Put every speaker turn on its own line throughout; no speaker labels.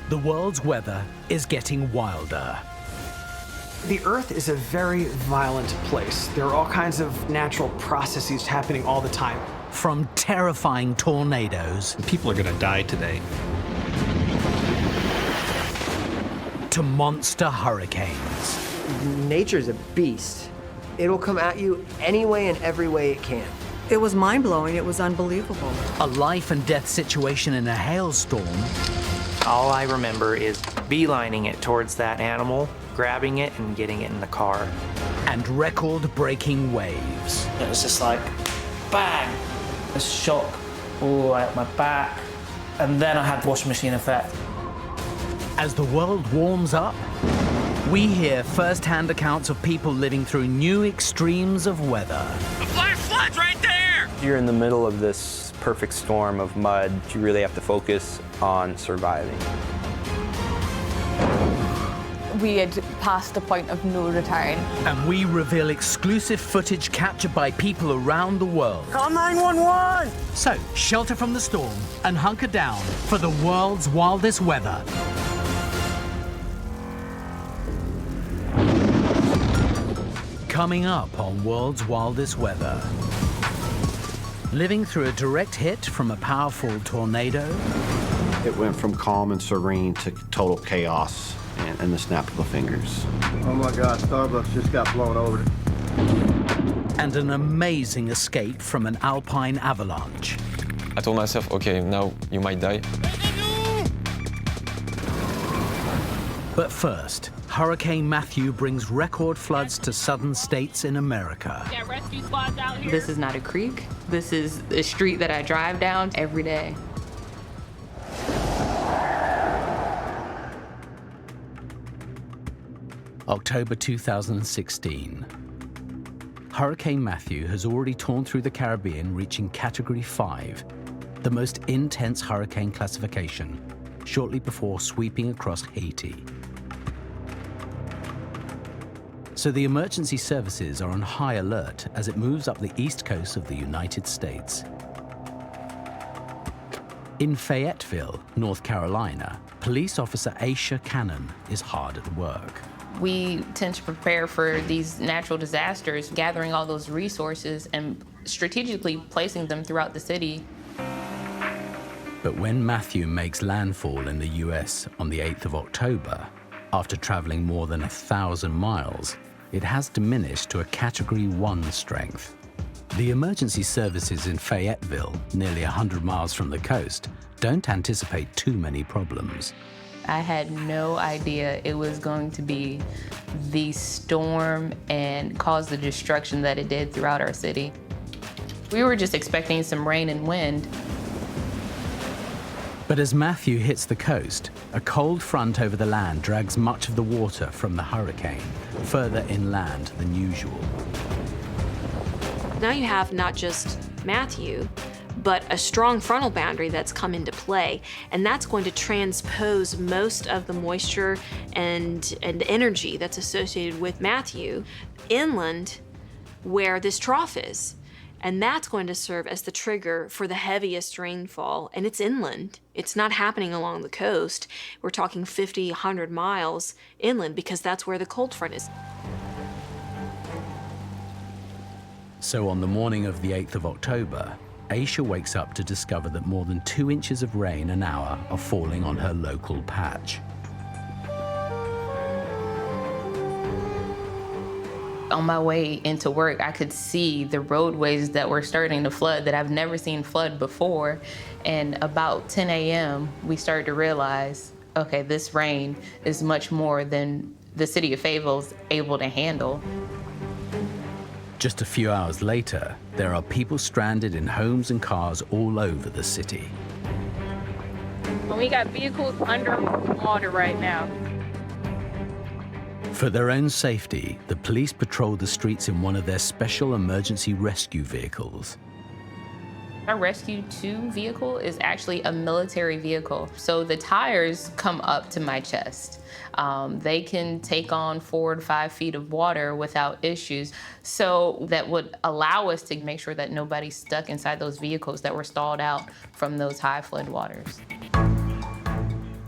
The world's weather is getting wilder.
The Earth is a very violent place. There are all kinds of natural processes happening all the time.
From terrifying tornadoes
People are going to die today.
to monster hurricanes.
Nature's a beast. It'll come at you any way and every way it can.
It was mind-blowing. It was unbelievable.
A life and death situation in a hailstorm.
All I remember is beelining it towards that animal, grabbing it and getting it in the car.
And record-breaking waves.
It was just like, bang! A shock all the way up my back. And then I had the washing machine effect.
As the world warms up, we hear first-hand accounts of people living through new extremes of weather.
The flash flood's right there!
You're in the middle of this perfect storm of mud. You really have to focus on surviving.
We had passed the point of no return.
And we reveal exclusive footage captured by people around the world.
Call 911!
So, shelter from the storm and hunker down for the world's wildest weather. Coming up on World's Wildest Weather. Living through a direct hit from a powerful tornado.
It went from calm and serene to total chaos in the snap of a fingers.
Oh my God, Starbucks just got blown over.
And an amazing escape from an Alpine avalanche.
I told myself, okay, now you might die.
But first, Hurricane Matthew brings record floods to southern states in America.
Yeah, rescue squads out here. This is not a creek. This is a street that I drive down every day.
October 2016. Hurricane Matthew has already torn through the Caribbean, reaching Category 5, the most intense hurricane classification, shortly before sweeping across Haiti. So the emergency services are on high alert as it moves up the east coast of the United States. In Fayetteville, North Carolina, police officer Aisha Cannon is hard at work.
We tend to prepare for these natural disasters, gathering all those resources and strategically placing them throughout the city.
But when Matthew makes landfall in the US on the 8th of October, after traveling more than 1,000 miles, it has diminished to a Category 1 strength. The emergency services in Fayetteville, nearly 100 miles from the coast, don't anticipate too many problems.
I had no idea it was going to be the storm and cause the destruction that it did throughout our city. We were just expecting some rain and wind.
But as Matthew hits the coast, a cold front over the land drags much of the water from the hurricane further inland than usual.
Now you have not just Matthew, but a strong frontal boundary that's come into play, and that's going to transpose most of the moisture and energy that's associated with Matthew inland where this trough is. And that's going to serve as the trigger for the heaviest rainfall, and it's inland. It's not happening along the coast. We're talking 50, 100 miles inland because that's where the cold front is.
So on the morning of the 8th of October, Aisha wakes up to discover that more than 2 inches of rain an hour are falling on her local patch.
On my way into work, I could see the roadways that were starting to flood that I've never seen flood before. And about 10 a.m., we started to realize, okay, this rain is much more than the city of Fayetteville's able to handle.
Just a few hours later, there are people stranded in homes and cars all over the city.
We got vehicles under water right now.
For their own safety, the police patrol the streets in one of their special emergency rescue vehicles.
Our Rescue 2 vehicle is actually a military vehicle. So the tires come up to my chest. They can take on 4 to 5 feet of water without issues. So that would allow us to make sure that nobody's stuck inside those vehicles that were stalled out from those high flood waters.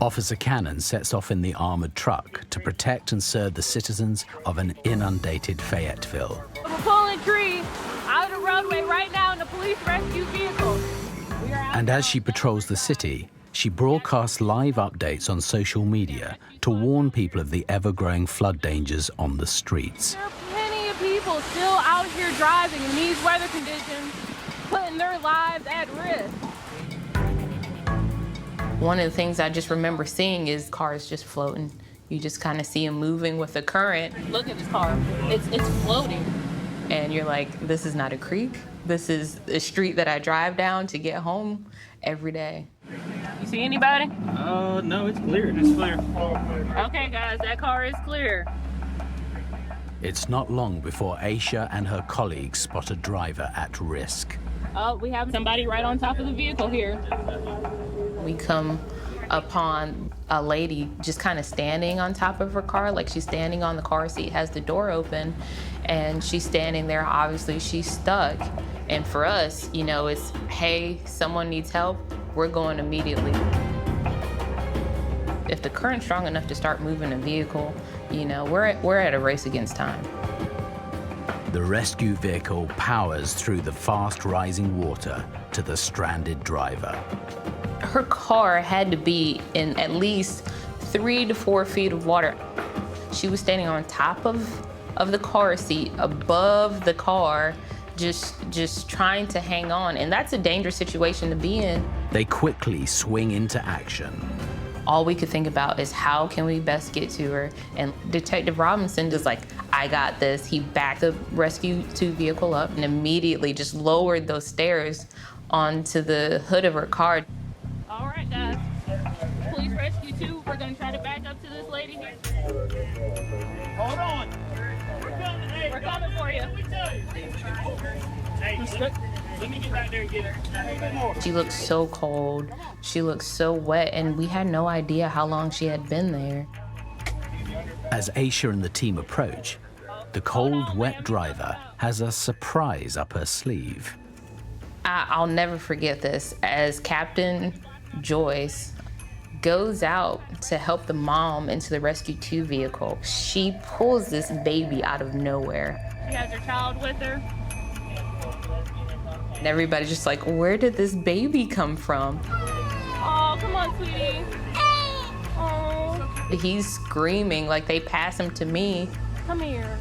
Officer Cannon sets off in the armored truck to protect and serve the citizens of an inundated Fayetteville.
We're pulling a tree out of the roadway right now in a police rescue vehicle.
And as she patrols the city, she broadcasts live updates on social media to warn people of the ever-growing flood dangers on the streets.
There are plenty of people still out here driving in these weather conditions, putting their lives at risk.
One of the things I just remember seeing is cars just floating. You just kind of see them moving with the current.
Look at this car, it's floating.
And you're like, this is not a creek. This is a street that I drive down to get home every day.
You see anybody?
No, it's clear. It's clear.
Okay, guys, that car is clear.
It's not long before Aisha and her colleagues spot a driver at risk.
Oh, we have somebody right on top of the vehicle here.
We come upon a lady just kind of standing on top of her car, like she's standing on the car seat, has the door open, and she's standing there. Obviously, she's stuck. And for us, you know, it's, hey, someone needs help, we're going immediately. If the current's strong enough to start moving a vehicle, you know, we're at a race against time.
The rescue vehicle powers through the fast rising water to the stranded driver.
Her car had to be in at least 3 to 4 feet of water. She was standing on top of the car seat, above the car, just trying to hang on. And that's a dangerous situation to be in.
They quickly swing into action.
All we could think about is how can we best get to her? And Detective Robinson just like, I got this. He backed the Rescue 2 vehicle up and immediately just lowered those stairs onto the hood of her car.
All right, guys. Police Rescue 2, we're gonna try to back up to this lady here.
Hold on.
We're coming for you.
Hey, let me get back there and get her.
She looked so cold. She looked so wet, and we had no idea how long she had been there.
As Aisha and the team approach, the cold, wet driver has a surprise up her sleeve.
I'll never forget this. As Captain Joyce goes out to help the mom into the Rescue 2 vehicle, she pulls this baby out of nowhere.
She has her child with her.
And everybody's just like, where did this baby come from?
Oh, come on, sweetie. Oh.
He's screaming, like they pass him to me.
Come here.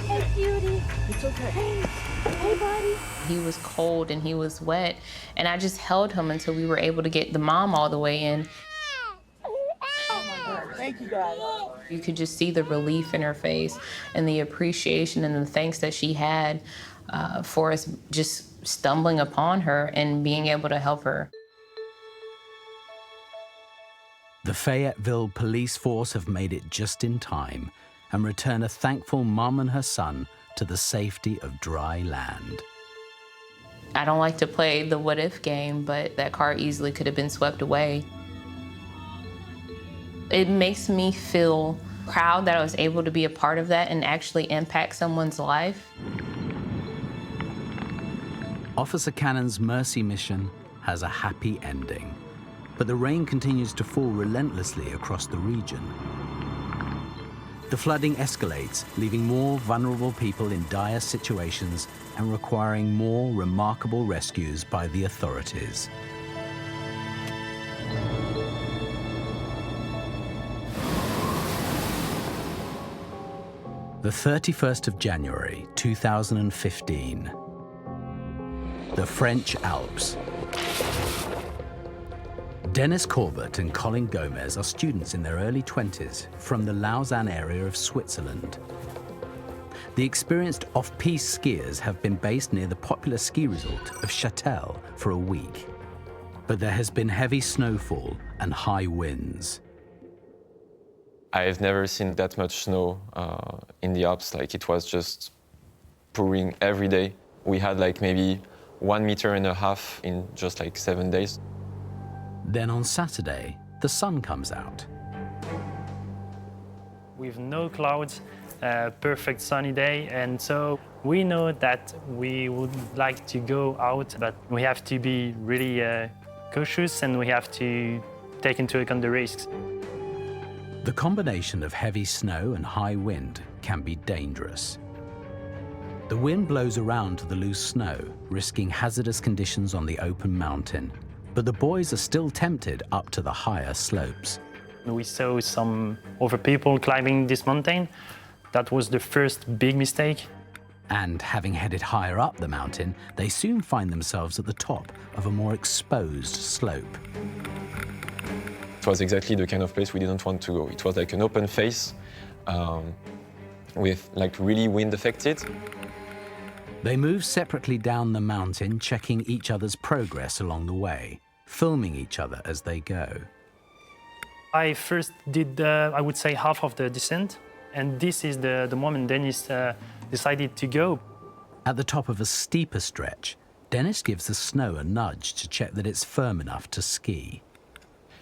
Hey, cutie.
It's okay.
Hey, buddy.
He was cold and he was wet, and I just held him until we were able to get the mom all the way in.
Thank you, guys.
You could just see the relief in her face and the appreciation and the thanks that she had for us just stumbling upon her and being able to help her.
The Fayetteville police force have made it just in time and return a thankful mom and her son to the safety of dry land.
I don't like to play the what if game, but that car easily could have been swept away. It makes me feel proud that I was able to be a part of that and actually impact someone's life.
Officer Cannon's mercy mission has a happy ending, but the rain continues to fall relentlessly across the region. The flooding escalates, leaving more vulnerable people in dire situations and requiring more remarkable rescues by the authorities. The 31st of January, 2015. The French Alps. Dennis Corbett and Colin Gomez are students in their early 20s from the Lausanne area of Switzerland. The experienced off-piste skiers have been based near the popular ski resort of Châtel for a week. But there has been heavy snowfall and high winds.
I've never seen that much snow in the Alps. Like, it was just pouring every day. We had like maybe 1.5 meters in just like 7 days.
Then on Saturday, the sun comes out.
With no clouds, perfect sunny day, and so we know that we would like to go out, but we have to be really cautious and we have to take into account the risks.
The combination of heavy snow and high wind can be dangerous. The wind blows around to the loose snow, risking hazardous conditions on the open mountain. But the boys are still tempted up to the higher slopes.
We saw some other people climbing this mountain. That was the first big mistake.
And having headed higher up the mountain, they soon find themselves at the top of a more exposed slope.
It was exactly the kind of place we didn't want to go. It was like an open face with like really wind affected.
They move separately down the mountain, checking each other's progress along the way, filming each other as they go.
I first did, I would say, half of the descent, and this is the moment Dennis decided to go.
At the top of a steeper stretch, Dennis gives the snow a nudge to check that it's firm enough to ski.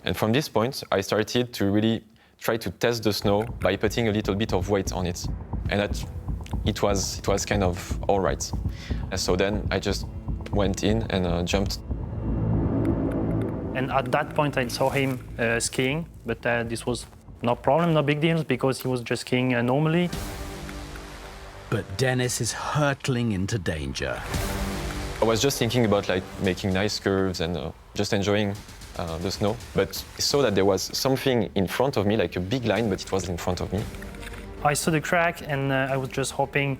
And from this point, I started to really try to test the snow by putting a little bit of weight on it. And it was kind of all right. And so then I just went in and jumped.
And at that point, I saw him skiing, but this was no problem, no big deal, because he was just skiing normally.
But Dennis is hurtling into danger.
I was just thinking about like making nice curves and just enjoying the snow. But I saw that there was something in front of me, like a big line, but it was in front of me.
I saw the crack, and I was just hoping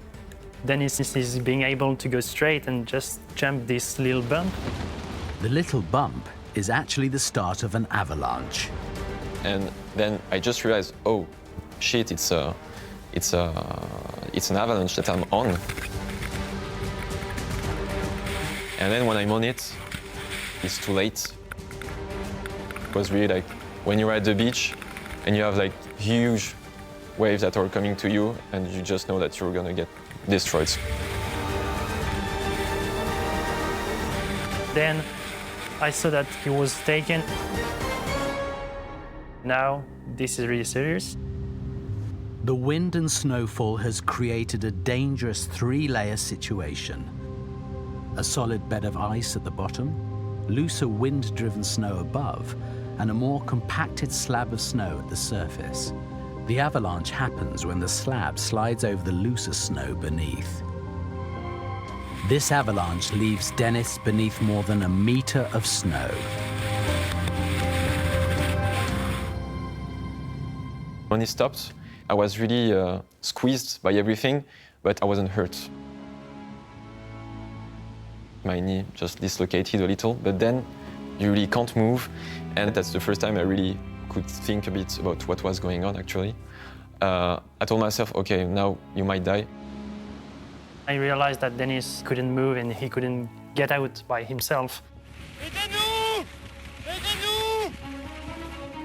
Dennis is being able to go straight and just jump this little bump.
The little bump is actually the start of an avalanche.
And then I just realized, oh, shit, it's an avalanche that I'm on. And then when I'm on it, it's too late. It was really like when you're at the beach and you have like huge waves that are coming to you and you just know that you're gonna get destroyed.
Then I saw that he was taken. Now, this is really serious.
The wind and snowfall has created a dangerous three-layer situation. A solid bed of ice at the bottom, looser wind-driven snow above, and a more compacted slab of snow at the surface. The avalanche happens when the slab slides over the looser snow beneath. This avalanche leaves Dennis beneath more than a meter of snow.
When it stopped, I was really squeezed by everything, but I wasn't hurt. My knee just dislocated a little, but then you really can't move, and that's the first time I really could think a bit about what was going on, actually. I told myself, okay, now you might die.
I realized that Dennis couldn't move and he couldn't get out by himself.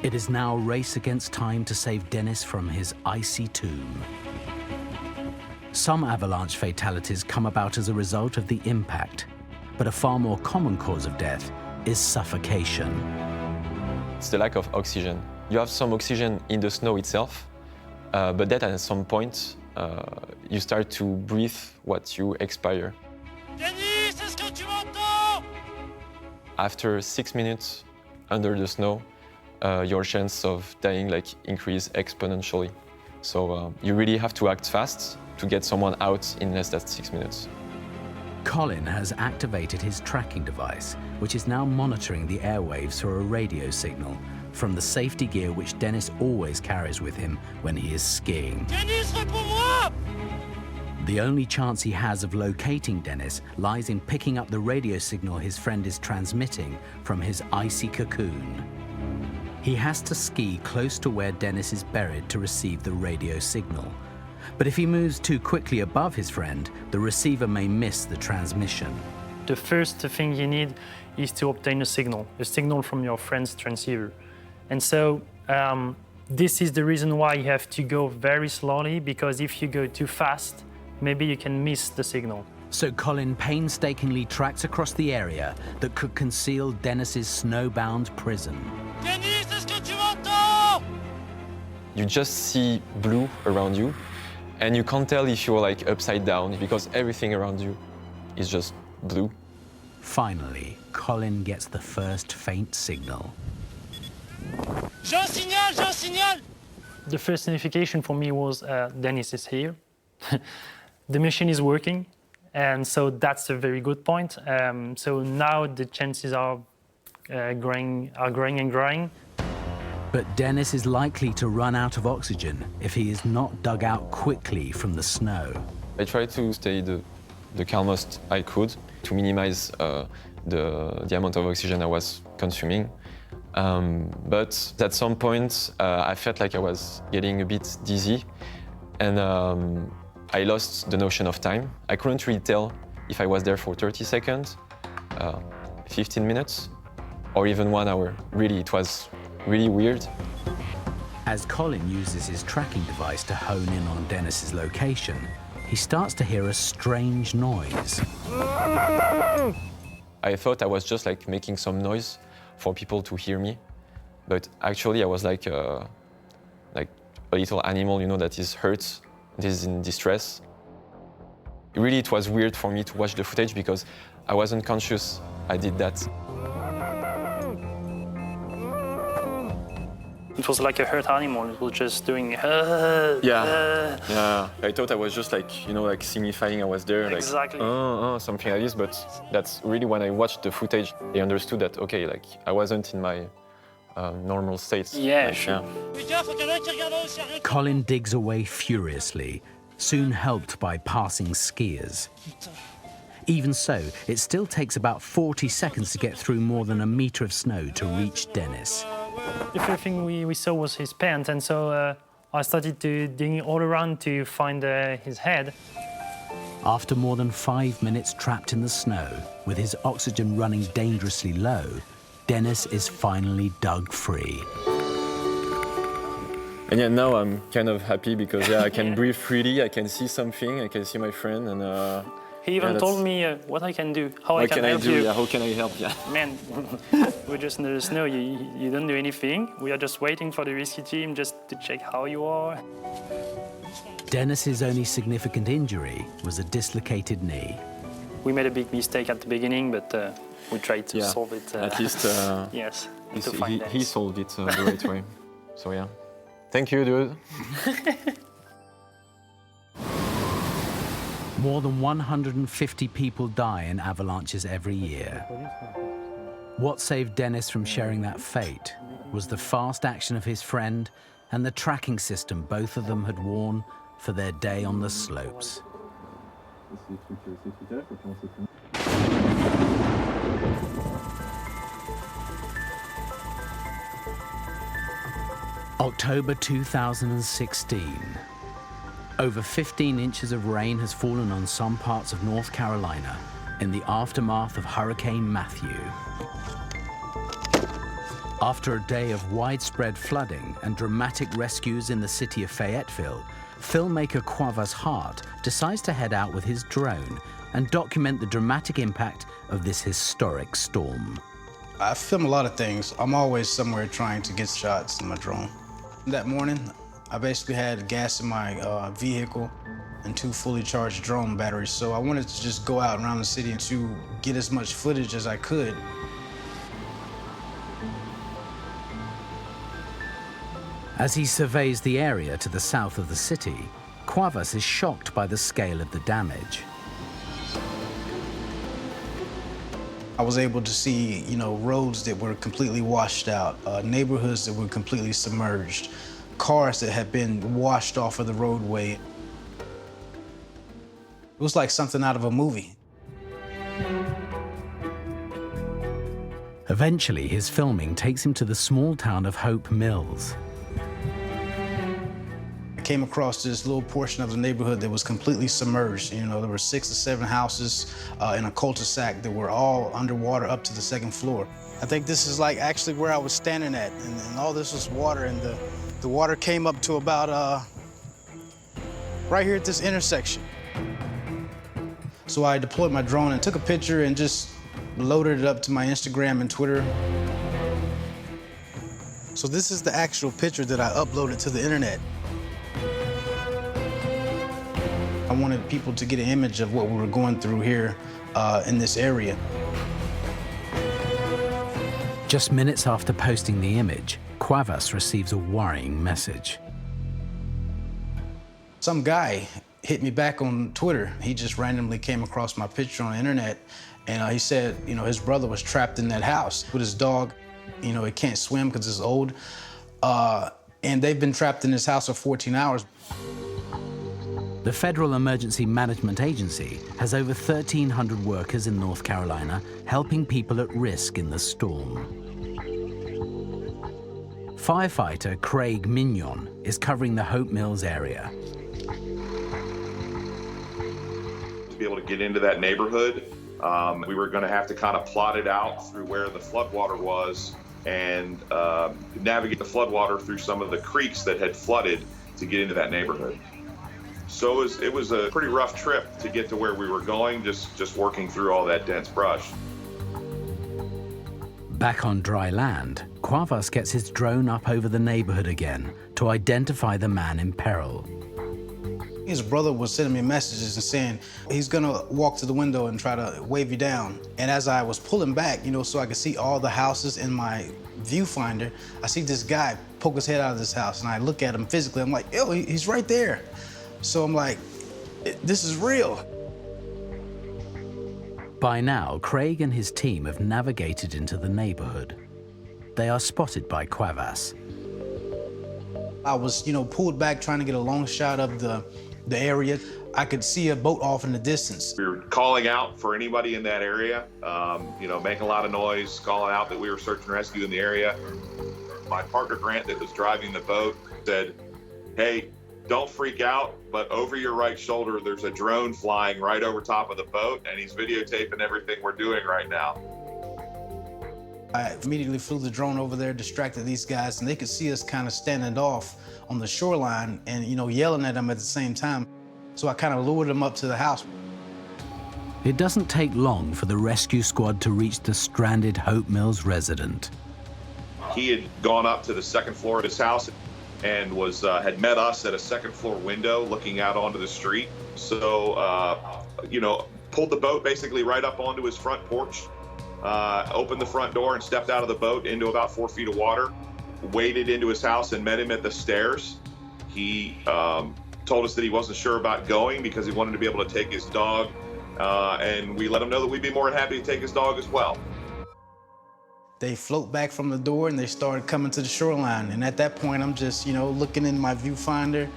It is now a race against time to save Dennis from his icy tomb. Some avalanche fatalities come about as a result of the impact, but a far more common cause of death is suffocation.
It's the lack of oxygen. You have some oxygen in the snow itself, but then at some point, you start to breathe what you expire.
Denis, est-ce que tu m'entends?
After 6 minutes under the snow, your chance of dying increase exponentially. So you really have to act fast to get someone out in less than 6 minutes.
Colin has activated his tracking device, which is now monitoring the airwaves through a radio signal from the safety gear which Dennis always carries with him when he is skiing.
Denis, réponds-moi!
The only chance he has of locating Dennis lies in picking up the radio signal his friend is transmitting from his icy cocoon. He has to ski close to where Dennis is buried to receive the radio signal. But if he moves too quickly above his friend, the receiver may miss the transmission.
The first thing you need is to obtain a signal from your friend's transceiver. And so this is the reason why you have to go very slowly, because if you go too fast, maybe you can miss the signal.
So Colin painstakingly tracks across the area that could conceal Dennis's snowbound prison.
Denis, est-ce que tu m'entends?
You just see blue around you, and you can't tell if you're upside down because everything around you is just blue.
Finally, Colin gets the first faint signal.
J'ai un signal, j'ai un signal!
The first notification for me was Dennis is here. The machine is working, and so that's a very good point. So now the chances are growing and growing.
But Dennis is likely to run out of oxygen if he is not dug out quickly from the snow.
I tried to stay the calmest I could to minimize the amount of oxygen I was consuming. But at some point, I felt like I was getting a bit dizzy, and I lost the notion of time. I couldn't really tell if I was there for 30 seconds, 15 minutes, or even 1 hour. Really, it was really weird.
As Colin uses his tracking device to hone in on Dennis's location, he starts to hear a strange noise.
I thought I was just like making some noise for people to hear me, but actually I was like a little animal, you know, that is hurt, that is in distress. Really, it was weird for me to watch the footage because I wasn't conscious I did that.
It was like a hurt animal. It was just doing.
Yeah. I thought I was just like, you know, like signifying I was there,
exactly.
Like something like this. But that's really when I watched the footage, I understood that okay, like I wasn't in my normal state.
Yeah,
like,
sure.
Yeah.
Colin digs away furiously, soon helped by passing skiers. Even so, it still takes about 40 seconds to get through more than a meter of snow to reach Dennis.
The first thing we saw was his pants, and so I started to dig all around to find his head.
After more than 5 minutes trapped in the snow, with his oxygen running dangerously low, Dennis is finally dug free.
And yeah, now I'm kind of happy because I can breathe freely, I can see something, I can see my friend, and
he even told me what I can do, how I can help you.
Yeah, how can I help? Yeah.
Man, we're just in the snow. You don't do anything. We are just waiting for the rescue team just to check how you are.
Dennis's only significant injury was a dislocated knee.
We made a big mistake at the beginning, but we tried to solve it.
At least
yes,
he solved it the right way. So yeah, thank you, dude.
More than 150 people die in avalanches every year. What saved Dennis from sharing that fate was the fast action of his friend and the tracking system both of them had worn for their day on the slopes. October 2016. Over 15 inches of rain has fallen on some parts of North Carolina in the aftermath of Hurricane Matthew. After a day of widespread flooding and dramatic rescues in the city of Fayetteville, filmmaker Quavas Hart decides to head out with his drone and document the dramatic impact of this historic storm.
I film a lot of things. I'm always somewhere trying to get shots in my drone. That morning, I basically had gas in my vehicle and 2 fully charged drone batteries, so I wanted to just go out around the city to get as much footage as I could.
As he surveys the area to the south of the city, Quavas is shocked by the scale of the damage.
I was able to see, you know, roads that were completely washed out, neighborhoods that were completely submerged, cars that had been washed off of the roadway. It was like something out of a movie.
Eventually, his filming takes him to the small town of Hope Mills.
I came across this little portion of the neighborhood that was completely submerged. You know, there were 6 or 7 houses in a cul-de-sac that were all underwater up to the 2nd floor. I think this is like actually where I was standing at, and all this was water, and the water came up to about right here at this intersection. So I deployed my drone and took a picture and just loaded it up to my Instagram and Twitter. So this is the actual picture that I uploaded to the internet. I wanted people to get an image of what we were going through here in this area.
Just minutes after posting the image, Cuevas receives a worrying message.
Some guy hit me back on Twitter. He just randomly came across my picture on the internet, and he said, his brother was trapped in that house with his dog. It can't swim because it's old, and they've been trapped in this house for 14 hours.
The Federal Emergency Management Agency has over 1,300 workers in North Carolina helping people at risk in the storm. Firefighter Craig Mignon is covering the Hope Mills area.
To be able to get into that neighborhood, we were going to have to kind of plot it out through where the floodwater was and navigate the floodwater through some of the creeks that had flooded to get into that neighborhood. So it was a pretty rough trip to get to where we were going, just working through all that dense brush.
Back on dry land, Cuevas gets his drone up over the neighborhood again to identify the man in peril.
His brother was sending me messages and saying he's gonna walk to the window and try to wave you down. And as I was pulling back, so I could see all the houses in my viewfinder, I see this guy poke his head out of this house, and I look at him physically. I'm like, yo, he's right there. So I'm like, this is real.
By now, Craig and his team have navigated into the neighborhood. They are spotted by Cuevas.
I was, pulled back trying to get a long shot of the area. I could see a boat off in the distance.
We were calling out for anybody in that area, making a lot of noise, calling out that we were search and rescue in the area. My partner, Grant, that was driving the boat, said, hey, don't freak out, but over your right shoulder, there's a drone flying right over top of the boat, and he's videotaping everything we're doing right now.
I immediately flew the drone over there, distracted these guys, and they could see us kind of standing off on the shoreline and, yelling at them at the same time. So I kind of lured them up to the house.
It doesn't take long for the rescue squad to reach the stranded Hope Mills resident.
He had gone up to the second floor of his house and had met us at a second floor window looking out onto the street. So, pulled the boat basically right up onto his front porch, opened the front door and stepped out of the boat into about 4 feet of water, waded into his house and met him at the stairs. He told us that he wasn't sure about going because he wanted to be able to take his dog, and we let him know that we'd be more than happy to take his dog as well.
They float back from the door and they started coming to the shoreline. And at that point, I'm just, looking in my viewfinder,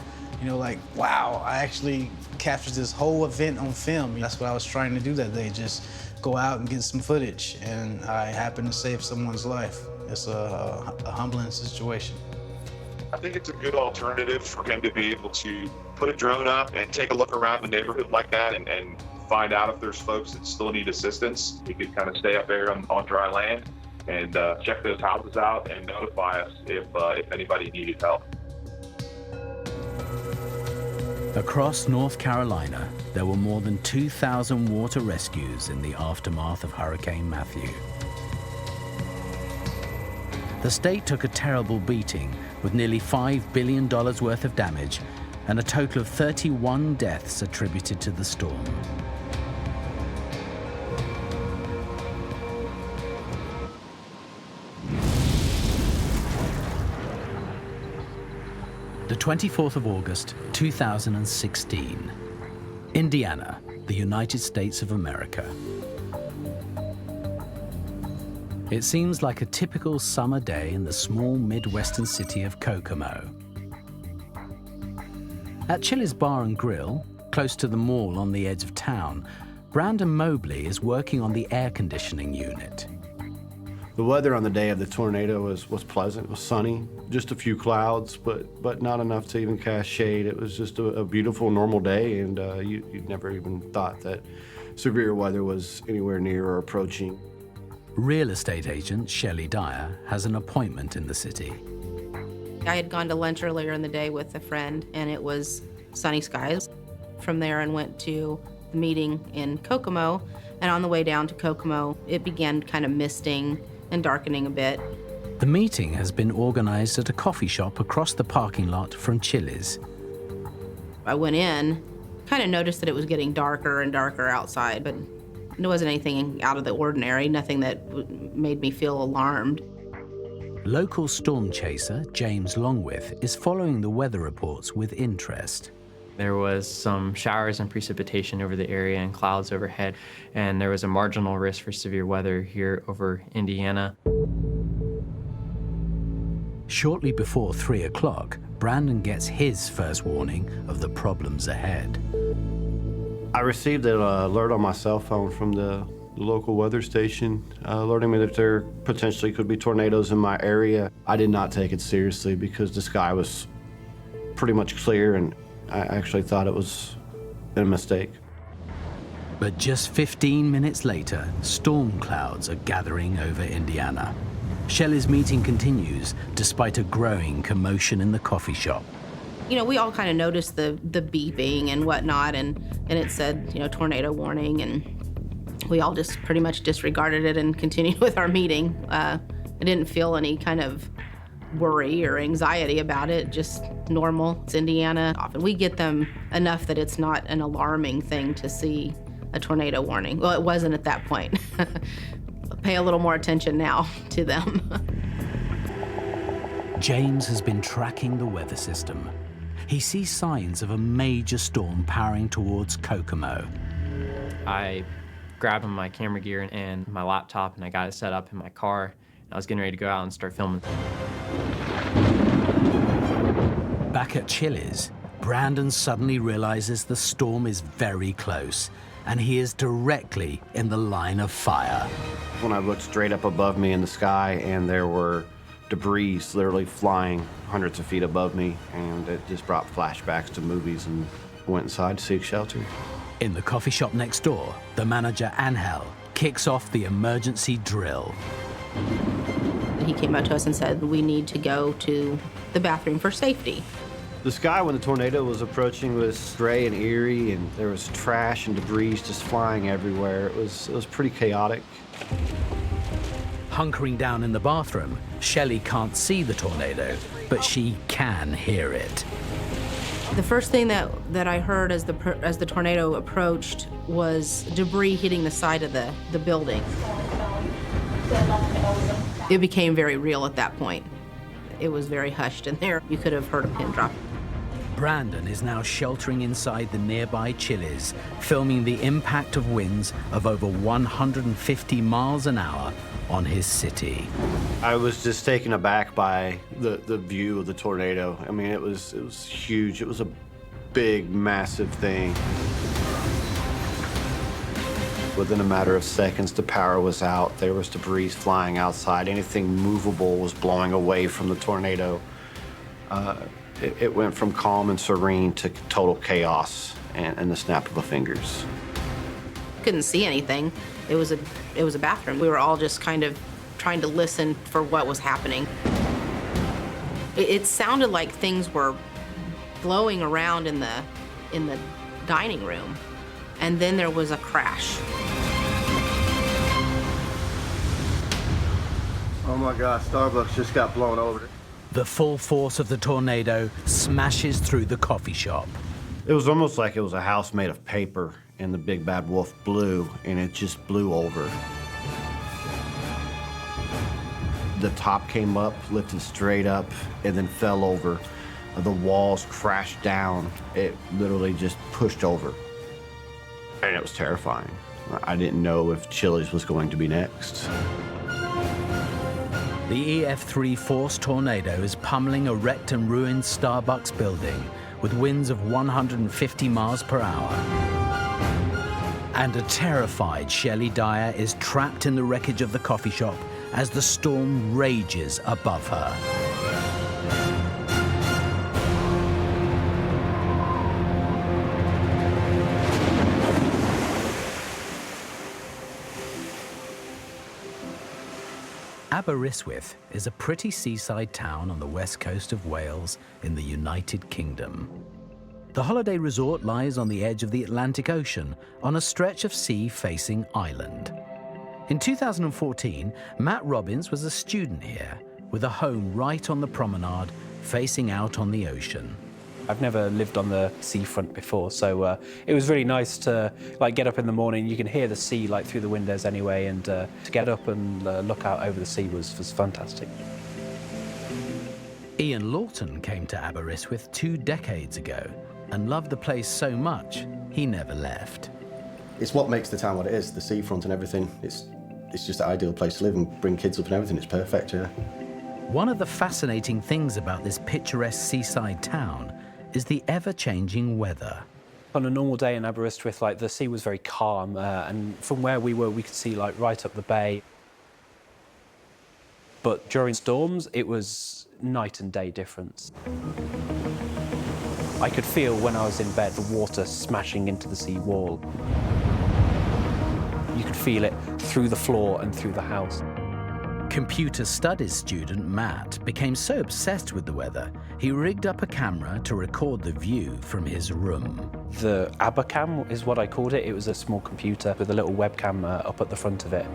like, wow, I actually captured this whole event on film. That's what I was trying to do that day, just go out and get some footage. And I happened to save someone's life. It's a humbling situation.
I think it's a good alternative for him to be able to put a drone up and take a look around the neighborhood like that and find out if there's folks that still need assistance. He could kind of stay up there on dry land and check those houses out and notify us if anybody needed help.
Across North Carolina, there were more than 2,000 water rescues in the aftermath of Hurricane Matthew. The state took a terrible beating with nearly $5 billion worth of damage and a total of 31 deaths attributed to the storm. The 24th of August, 2016. Indiana, the United States of America. It seems like a typical summer day in the small Midwestern city of Kokomo. At Chili's Bar and Grill, close to the mall on the edge of town, Brandon Mobley is working on the air conditioning unit.
The weather on the day of the tornado was pleasant. It was sunny, just a few clouds, but not enough to even cast shade. It was just a beautiful, normal day, and you'd never even thought that severe weather was anywhere near or approaching.
Real estate agent Shelley Dyer has an appointment in the city.
I had gone to lunch earlier in the day with a friend, and it was sunny skies. From there, and went to the meeting in Kokomo, and on the way down to Kokomo, it began kind of misting and darkening a bit.
The meeting has been organized at a coffee shop across the parking lot from Chili's.
I went in, kind of noticed that it was getting darker and darker outside, but There wasn't anything out of the ordinary, nothing that made me feel alarmed.
Local storm chaser James Longwith is following the weather reports with interest.
There was some showers and precipitation over the area and clouds overhead, and there was a marginal risk for severe weather here over Indiana.
Shortly before 3 o'clock, Brandon gets his first warning of the problems ahead.
I received an alert on my cell phone from the local weather station, alerting me that there potentially could be tornadoes in my area. I did not take it seriously because the sky was pretty much clear, and I actually thought it was a mistake.
But just 15 minutes later, storm clouds are gathering over Indiana. Shelley's meeting continues despite a growing commotion in the coffee shop.
You know, we all kind of noticed the beeping and whatnot, and it said, you know, tornado warning, and we all just pretty much disregarded it and continued with our meeting. I didn't feel any kind of worry or anxiety about it, just normal. It's Indiana. Often we get them enough that it's not an alarming thing to see a tornado warning. Well, it wasn't at that point. Pay a little more attention now to them.
James has been tracking the weather system. He sees signs of a major storm powering towards Kokomo.
I grabbed my camera gear and my laptop, and I got it set up in my car. I was getting ready to go out and start filming.
Back at Chili's, Brandon suddenly realizes the storm is very close, and he is directly in the line of fire.
When I looked straight up above me in the sky, and there were debris literally flying hundreds of feet above me, and it just brought flashbacks to movies, and went inside to seek shelter.
In the coffee shop next door, the manager, Angel, kicks off the emergency drill.
He came up to us and said, we need to go to the bathroom for safety.
The sky when the tornado was approaching was gray and eerie, and there was trash and debris just flying everywhere. It was pretty chaotic.
Hunkering down in the bathroom, Shelley can't see the tornado, but she can hear it.
The first thing that I heard as the tornado approached was debris hitting the side of the building. It became very real at that point. It was very hushed in there. You could have heard a pin drop.
Brandon is now sheltering inside the nearby Chili's, filming the impact of winds of over 150 miles an hour on his city.
I was just taken aback by the view of the tornado. I mean, it was huge. It was a big, massive thing. Within a matter of seconds, the power was out. There was debris flying outside. Anything movable was blowing away from the tornado. It went from calm and serene to total chaos and the snap of the fingers.
Couldn't see anything. It was a bathroom. We were all just kind of trying to listen for what was happening. It sounded like things were blowing around in the dining room, and then there was a crash.
Oh my God, Starbucks just got blown over.
The full force of the tornado smashes through the coffee shop.
It was almost like it was a house made of paper, and the big bad wolf blew, and it just blew over. The top came up, lifted straight up, and then fell over. The walls crashed down. It literally just pushed over. And it was terrifying. I didn't know if Chili's was going to be next.
The EF3 force tornado is pummeling a wrecked and ruined Starbucks building with winds of 150 miles per hour. And a terrified Shelley Dyer is trapped in the wreckage of the coffee shop as the storm rages above her. Aberystwyth is a pretty seaside town on the west coast of Wales in the United Kingdom. The holiday resort lies on the edge of the Atlantic Ocean on a stretch of sea facing island. In 2014, Matt Robbins was a student here with a home right on the promenade facing out on the ocean.
I've never lived on the seafront before, so it was really nice to get up in the morning. You can hear the sea through the windows anyway, and to get up and look out over the sea was fantastic.
Ian Lawton came to Aberystwyth 2 decades ago and loved the place so much he never left.
It's what makes the town what it is, the seafront and everything. It's just the ideal place to live and bring kids up and everything. It's perfect, yeah.
One of the fascinating things about this picturesque seaside town is the ever-changing weather.
On a normal day in Aberystwyth, the sea was very calm, and from where we were, we could see right up the bay. But during storms, it was night and day difference. I could feel when I was in bed the water smashing into the sea wall. You could feel it through the floor and through the house.
Computer studies student Matt became so obsessed with the weather, he rigged up a camera to record the view from his room.
The Abacam is what I called it. It was a small computer with a little webcam up at the front of it.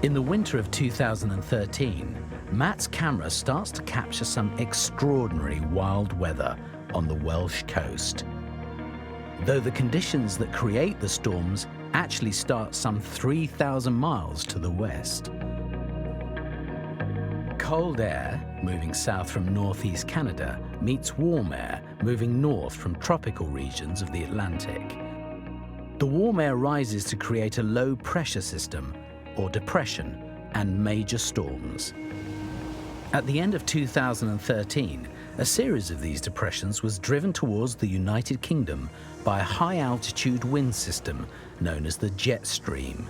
In the winter of 2013, Matt's camera starts to capture some extraordinary wild weather on the Welsh coast. Though the conditions that create the storms actually start some 3,000 miles to the west. Cold air, moving south from northeast Canada, meets warm air, moving north from tropical regions of the Atlantic. The warm air rises to create a low pressure system, or depression, and major storms. At the end of 2013, a series of these depressions was driven towards the United Kingdom by a high-altitude wind system known as the jet stream.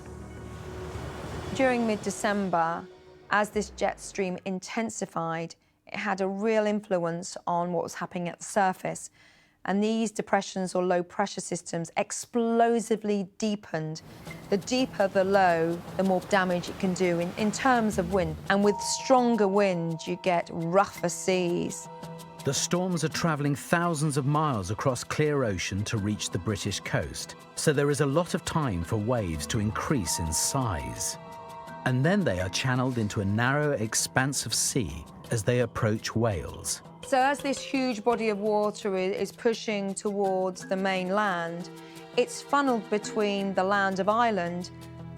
During mid-December, as this jet stream intensified, it had a real influence on what was happening at the surface. And these depressions or low pressure systems explosively deepened. The deeper the low, the more damage it can do in terms of wind. And with stronger wind, you get rougher seas.
The storms are travelling thousands of miles across clear ocean to reach the British coast, so there is a lot of time for waves to increase in size. And then they are channeled into a narrow expanse of sea as they approach Wales.
So as this huge body of water is pushing towards the mainland, it's funneled between the land of Ireland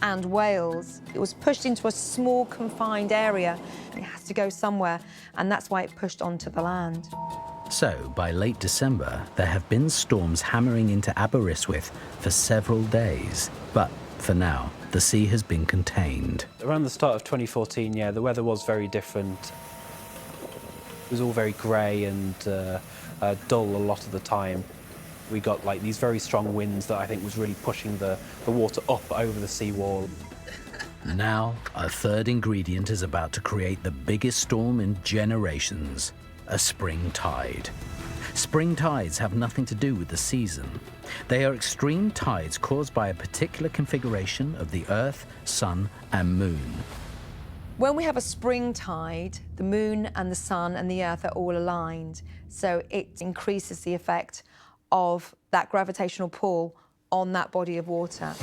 and Wales. It was pushed into a small confined area. It has to go somewhere, and that's why it pushed onto the land.
So, by late December, there have been storms hammering into Aberystwyth for several days. But for now, the sea has been contained.
Around the start of 2014, yeah, the weather was very different. It was all very grey and dull a lot of the time. We got these very strong winds that I think was really pushing the water up over the seawall.
Now, a third ingredient is about to create the biggest storm in generations, a spring tide. Spring tides have nothing to do with the season. They are extreme tides caused by a particular configuration of the Earth, Sun, and Moon.
When we have a spring tide, the moon and the sun and the earth are all aligned, so it increases the effect of that gravitational pull on that body of water.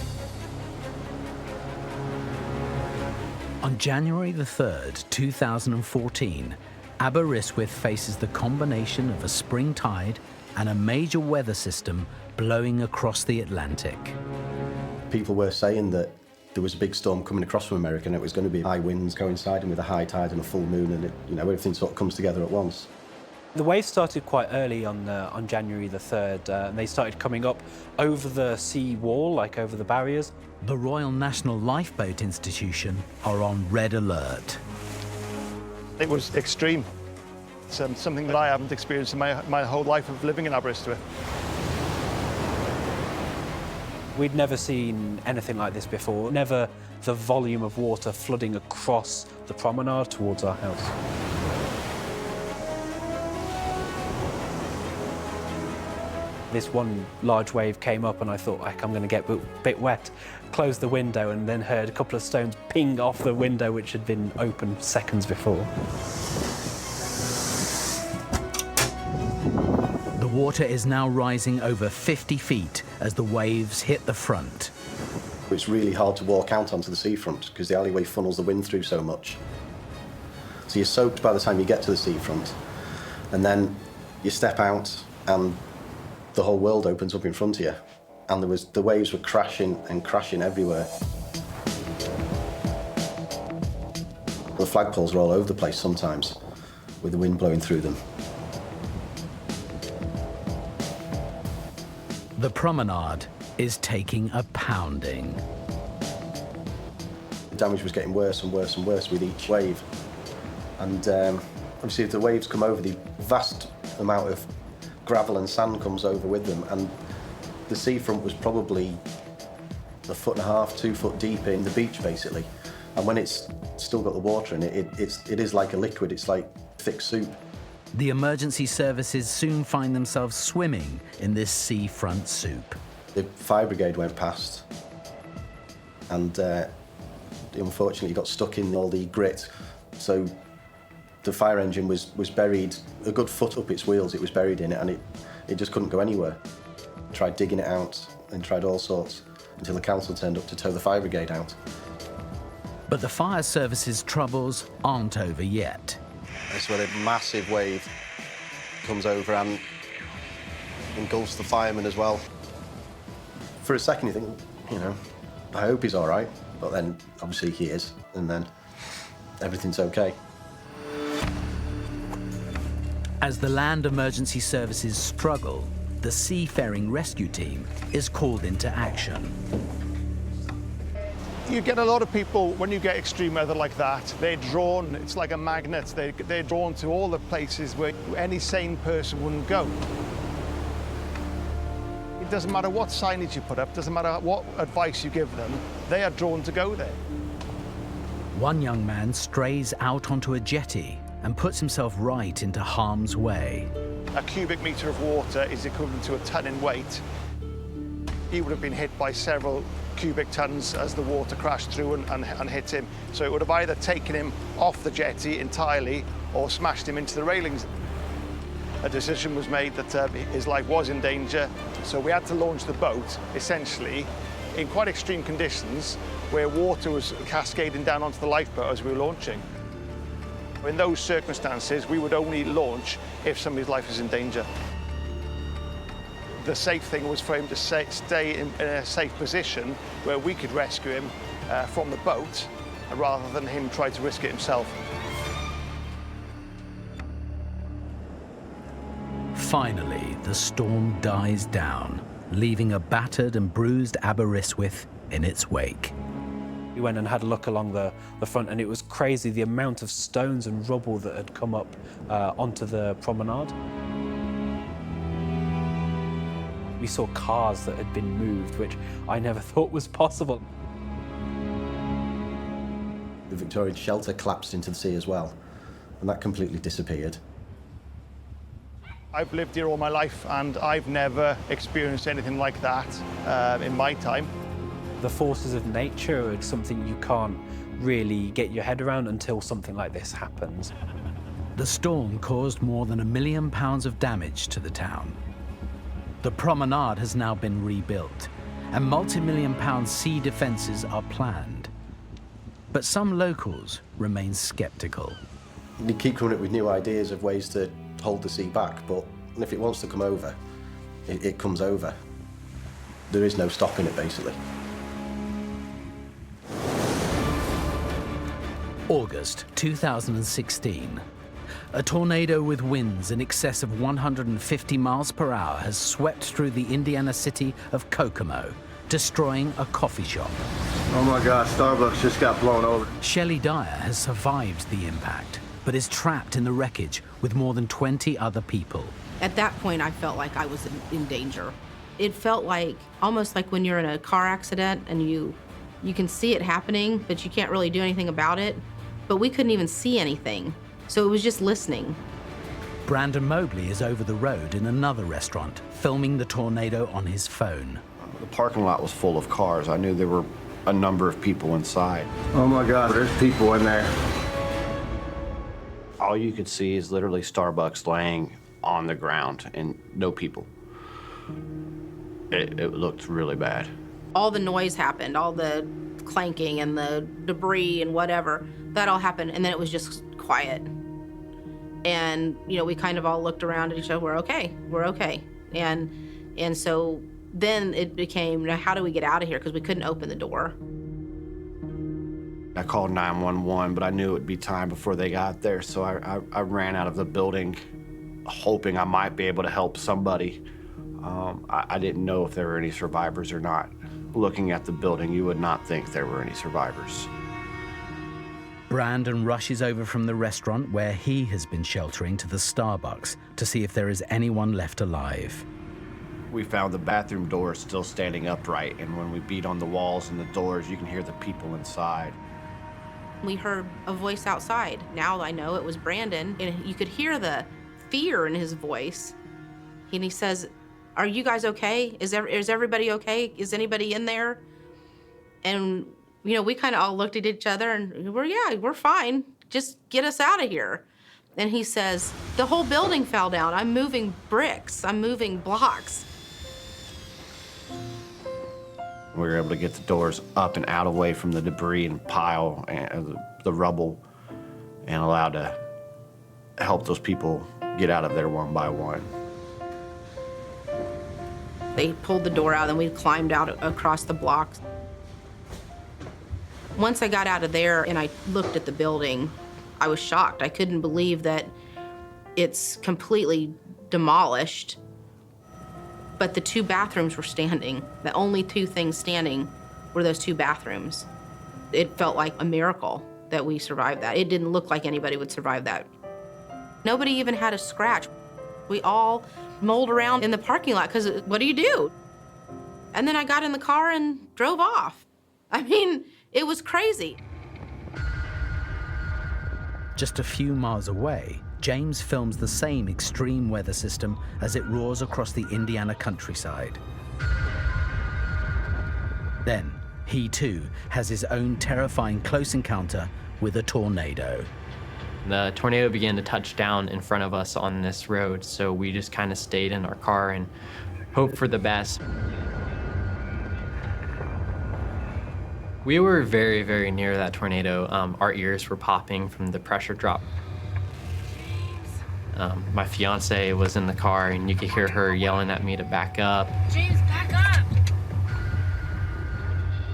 On January the 3rd, 2014, Aberystwyth faces the combination of a spring tide and a major weather system blowing across the Atlantic.
People were saying that there was a big storm coming across from America and it was going to be high winds coinciding with a high tide and a full moon, and everything sort of comes together at once.
The waves started quite early on January the 3rd, and they started coming up over the sea wall, over the barriers.
The Royal National Lifeboat Institution are on red alert.
It was extreme. It's something that I haven't experienced in my whole life of living in Aberystwyth.
We'd never seen anything like this before, never the volume of water flooding across the promenade towards our house. This one large wave came up and I thought, I'm going to get a bit wet. Closed the window and then heard a couple of stones ping off the window which had been open seconds before.
The water is now rising over 50 feet as the waves hit the front.
It's really hard to walk out onto the seafront because the alleyway funnels the wind through so much. So you're soaked by the time you get to the seafront. And then you step out and the whole world opens up in front of you. And the waves were crashing and crashing everywhere. The flagpoles are all over the place sometimes, with the wind blowing through them.
The promenade is taking a pounding.
The damage was getting worse and worse and worse with each wave. And obviously if the waves come over, the vast amount of gravel and sand comes over with them, and the seafront was probably 1.5 to 2 foot deep in the beach, basically. And when it's still got the water in it, it is like a liquid, it's like thick soup.
The emergency services soon find themselves swimming in this seafront soup.
The fire brigade went past, and unfortunately got stuck in all the grit. So the fire engine was buried a good foot up its wheels. It was buried in it, and it just couldn't go anywhere. Tried digging it out and tried all sorts until the council turned up to tow the fire brigade out.
But the fire service's troubles aren't over yet.
That's where a massive wave comes over and engulfs the fireman as well. For a second you think, you know, I hope he's all right, but then obviously he is, and then everything's okay.
As the land emergency services struggle, the seafaring rescue team is called into action.
You get a lot of people, when you get extreme weather like that, they're drawn, it's like a magnet, they're drawn to all the places where any sane person wouldn't go. It doesn't matter what signage you put up, doesn't matter what advice you give them, they are drawn to go there.
One young man strays out onto a jetty and puts himself right into harm's way.
A cubic metre of water is equivalent to a ton in weight. He would have been hit by several cubic tons as the water crashed through and hit him. So it would have either taken him off the jetty entirely or smashed him into the railings. A decision was made that his life was in danger, so we had to launch the boat, essentially, in quite extreme conditions, where water was cascading down onto the lifeboat as we were launching. In those circumstances, we would only launch if somebody's life is in danger. The safe thing was for him to stay in a safe position where we could rescue him from the boat rather than him try to risk it himself.
Finally, the storm dies down, leaving a battered and bruised Aberystwyth in its wake.
We went and had a look along the front, and it was crazy the amount of stones and rubble that had come up onto the promenade. We saw cars that had been moved, which I never thought was possible.
The Victorian shelter collapsed into the sea as well, and that completely disappeared.
I've lived here all my life, and I've never experienced anything like that in my time.
The forces of nature are something you can't really get your head around until something like this happens.
The storm caused more than £1 million of damage to the town. The promenade has now been rebuilt, and multi-million-pound sea defences are planned. But some locals remain sceptical.
You keep coming up with new ideas of ways to hold the sea back, but if it wants to come over, it comes over. There is no stopping it, basically.
August 2016. A tornado with winds in excess of 150 miles per hour has swept through the Indiana city of Kokomo, destroying a coffee shop.
Oh my God, Starbucks just got blown over.
Shelley Dyer has survived the impact, but is trapped in the wreckage with more than 20 other people.
At that point, I felt like I was in danger. It felt like, almost like when you're in a car accident and you can see it happening, but you can't really do anything about it. But we couldn't even see anything, so it was just listening.
Brandon Mobley is over the road in another restaurant, filming the tornado on his phone.
The parking lot was full of cars. I knew there were a number of people inside.
Oh my God, there's people in there.
All you could see is literally Starbucks laying on the ground and no people. It looked really bad.
All the noise happened, all the clanking and the debris and whatever, that all happened, and then it was just quiet. And, we kind of all looked around at each other, we're okay. And so then it became, how do we get out of here? Because we couldn't open the door.
I called 911, but I knew it would be time before they got there, so I ran out of the building hoping I might be able to help somebody. I didn't know if there were any survivors or not. Looking at the building, you would not think there were any survivors.
Brandon rushes over from the restaurant where he has been sheltering to the Starbucks to see if there is anyone left alive.
We found the bathroom door still standing upright, and when we beat on the walls and the doors, you can hear the people inside.
We heard a voice outside. Now I know it was Brandon, and you could hear the fear in his voice. And he says, "Are you guys okay? Is everybody okay? Is anybody in there?" And we kind of all looked at each other and we're fine. Just get us out of here. And he says, "The whole building fell down. I'm moving bricks. I'm moving blocks."
We were able to get the doors up and out away from the debris and pile and the rubble, and allowed to help those people get out of there one by one.
They pulled the door out and we climbed out across the blocks. Once I got out of there and I looked at the building, I was shocked. I couldn't believe that it's completely demolished, but the 2 bathrooms were standing. The only 2 things standing were those 2 bathrooms. It felt like a miracle that we survived that. It didn't look like anybody would survive that. Nobody even had a scratch. We all mulled around in the parking lot because what do you do? And then I got in the car and drove off. I mean, it was crazy.
Just a few miles away, James films the same extreme weather system as it roars across the Indiana countryside. Then, he too has his own terrifying close encounter with a tornado.
The tornado began to touch down in front of us on this road, so we just kind of stayed in our car and hoped for the best. We were very, very near that tornado. Our ears were popping from the pressure drop. My fiance was in the car, and you could hear her yelling at me to back up.
James, back up!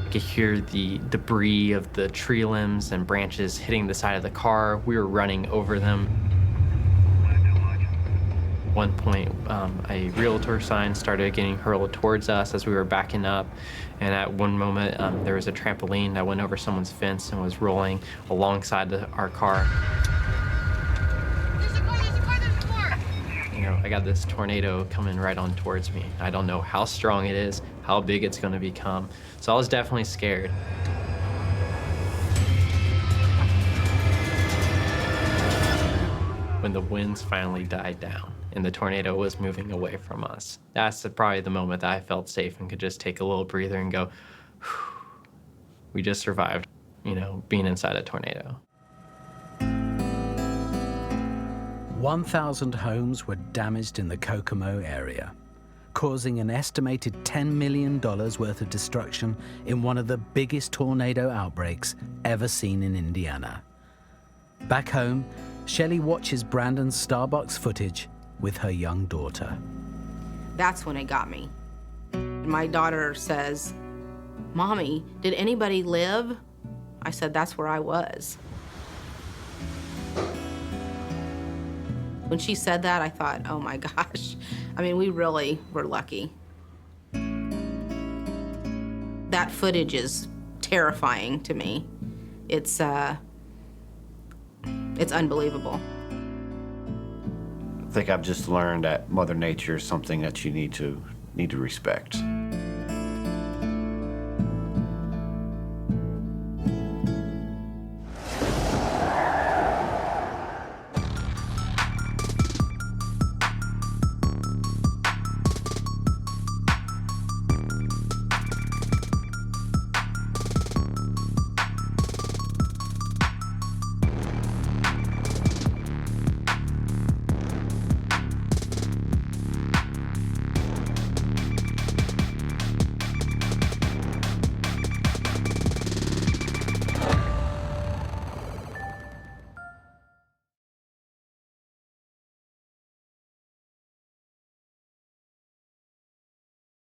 You could hear the debris of the tree limbs and branches hitting the side of the car. We were running over them. At one point, a realtor sign started getting hurled towards us as we were backing up. And at one moment, there was a trampoline that went over someone's fence and was rolling alongside our car. I got this tornado coming right on towards me. I don't know how strong it is, how big it's gonna become. So I was definitely scared. When the winds finally died down and the tornado was moving away from us, that's probably the moment that I felt safe and could just take a little breather and go, we just survived, being inside a tornado.
1,000 homes were damaged in the Kokomo area, causing an estimated $10 million worth of destruction in one of the biggest tornado outbreaks ever seen in Indiana. Back home, Shelley watches Brandon's Starbucks footage with her young daughter.
That's when it got me. My daughter says, "Mommy, did anybody live?" I said, "That's where I was." When she said that, I thought, oh my gosh. I mean, we really were lucky. That footage is terrifying to me. It's unbelievable.
I think I've just learned that Mother Nature is something that you need to respect.